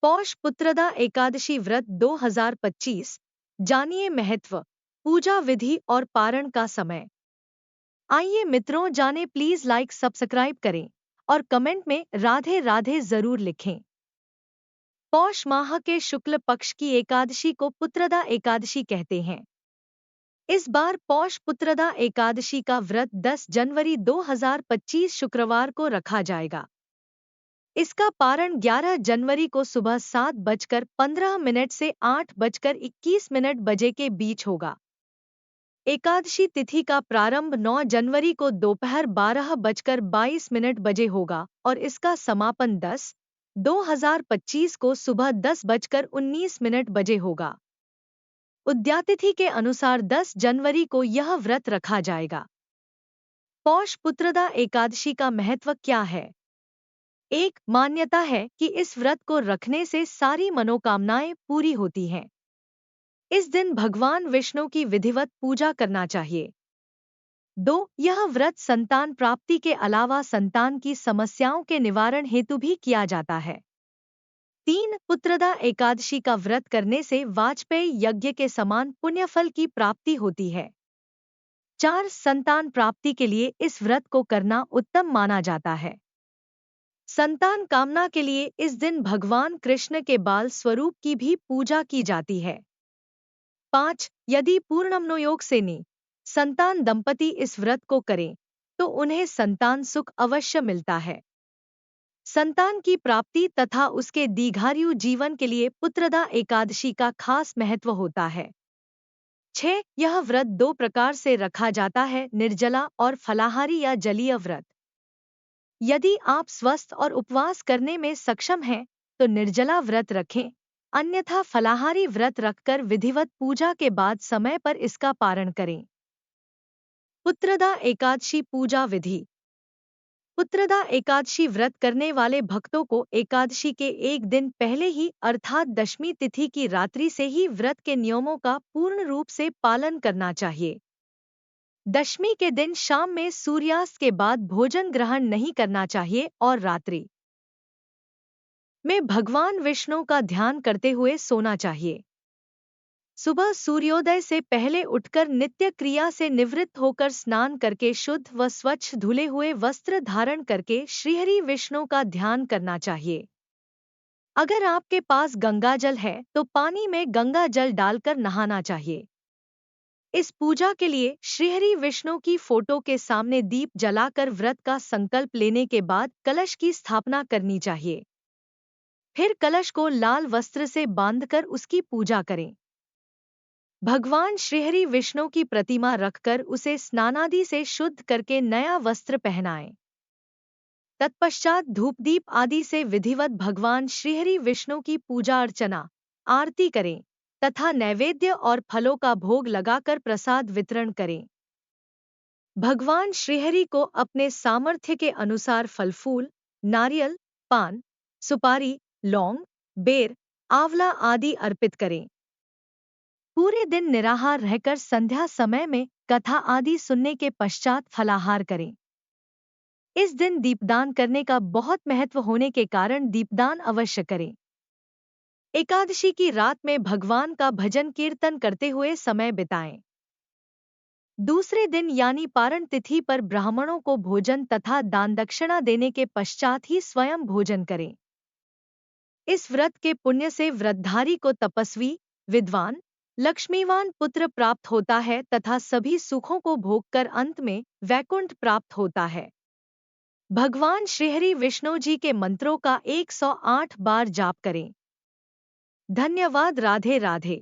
पौष पुत्रदा एकादशी व्रत 2025। जानिए महत्व, पूजा विधि और पारण का समय। आइए मित्रों जाने, प्लीज लाइक सब्सक्राइब करें और कमेंट में राधे राधे जरूर लिखें। पौष माह के शुक्ल पक्ष की एकादशी को पुत्रदा एकादशी कहते हैं। इस बार पौष पुत्रदा एकादशी का व्रत 10 जनवरी 2025 शुक्रवार को रखा जाएगा। इसका पारण 11 जनवरी को सुबह 7:15 से 8:21 बजे के बीच होगा। एकादशी तिथि का प्रारंभ 9 जनवरी को दोपहर 12:22 बजे होगा और इसका समापन 10/2025 को सुबह 10:19 बजे होगा। उद्यातिथि के अनुसार 10 जनवरी को यह व्रत रखा जाएगा। पौष पुत्रदा एकादशी का महत्व क्या है? एक मान्यता है कि इस व्रत को रखने से सारी मनोकामनाएं पूरी होती हैं। इस दिन भगवान विष्णु की विधिवत पूजा करना चाहिए। 2. यह व्रत संतान प्राप्ति के अलावा संतान की समस्याओं के निवारण हेतु भी किया जाता है। 3. पुत्रदा एकादशी का व्रत करने से वाजपेयी यज्ञ के समान पुण्यफल की प्राप्ति होती है। 4. संतान प्राप्ति के लिए इस व्रत को करना उत्तम माना जाता है। संतान कामना के लिए इस दिन भगवान कृष्ण के बाल स्वरूप की भी पूजा की जाती है। 5. यदि पूर्णमनोयोग से संतान दंपति इस व्रत को करें तो उन्हें संतान सुख अवश्य मिलता है। संतान की प्राप्ति तथा उसके दीर्घायु जीवन के लिए पुत्रदा एकादशी का खास महत्व होता है। 6. यह व्रत 2 प्रकार से रखा जाता है, निर्जला और फलाहारी या जलीय व्रत। यदि आप स्वस्थ और उपवास करने में सक्षम हैं तो निर्जला व्रत रखें, अन्यथा फलाहारी व्रत रखकर विधिवत पूजा के बाद समय पर इसका पारण करें। पुत्रदा एकादशी पूजा विधि। पुत्रदा एकादशी व्रत करने वाले भक्तों को एकादशी के एक दिन पहले ही अर्थात दशमी तिथि की रात्रि से ही व्रत के नियमों का पूर्ण रूप से पालन करना चाहिए। दशमी के दिन शाम में सूर्यास्त के बाद भोजन ग्रहण नहीं करना चाहिए और रात्रि में भगवान विष्णु का ध्यान करते हुए सोना चाहिए। सुबह सूर्योदय से पहले उठकर नित्य क्रिया से निवृत्त होकर स्नान करके शुद्ध व स्वच्छ धुले हुए वस्त्र धारण करके श्रीहरि विष्णु का ध्यान करना चाहिए। अगर आपके पास गंगाजल है तो पानी में गंगा जल डालकर नहाना चाहिए। इस पूजा के लिए श्रीहरि विष्णु की फोटो के सामने दीप जलाकर व्रत का संकल्प लेने के बाद कलश की स्थापना करनी चाहिए। फिर कलश को लाल वस्त्र से बांधकर उसकी पूजा करें। भगवान श्रीहरि विष्णु की प्रतिमा रखकर उसे स्नानादि से शुद्ध करके नया वस्त्र पहनाएं। तत्पश्चात धूप दीप आदि से विधिवत भगवान श्रीहरि विष्णु की पूजा अर्चना आरती करें तथा नैवेद्य और फलों का भोग लगाकर प्रसाद वितरण करें। भगवान श्रीहरि को अपने सामर्थ्य के अनुसार फल फूल, नारियल, पान, सुपारी, लौंग, बेर, आंवला आदि अर्पित करें। पूरे दिन निराहार रहकर संध्या समय में कथा आदि सुनने के पश्चात फलाहार करें। इस दिन दीपदान करने का बहुत महत्व होने के कारण दीपदान अवश्य करें। एकादशी की रात में भगवान का भजन कीर्तन करते हुए समय बिताएं। दूसरे दिन यानी पारण तिथि पर ब्राह्मणों को भोजन तथा दान दक्षिणा देने के पश्चात ही स्वयं भोजन करें। इस व्रत के पुण्य से व्रतधारी को तपस्वी, विद्वान, लक्ष्मीवान पुत्र प्राप्त होता है तथा सभी सुखों को भोगकर अंत में वैकुंठ प्राप्त होता है। भगवान श्रीहरि विष्णु जी के मंत्रों का 108 बार जाप करें। धन्यवाद। राधे राधे।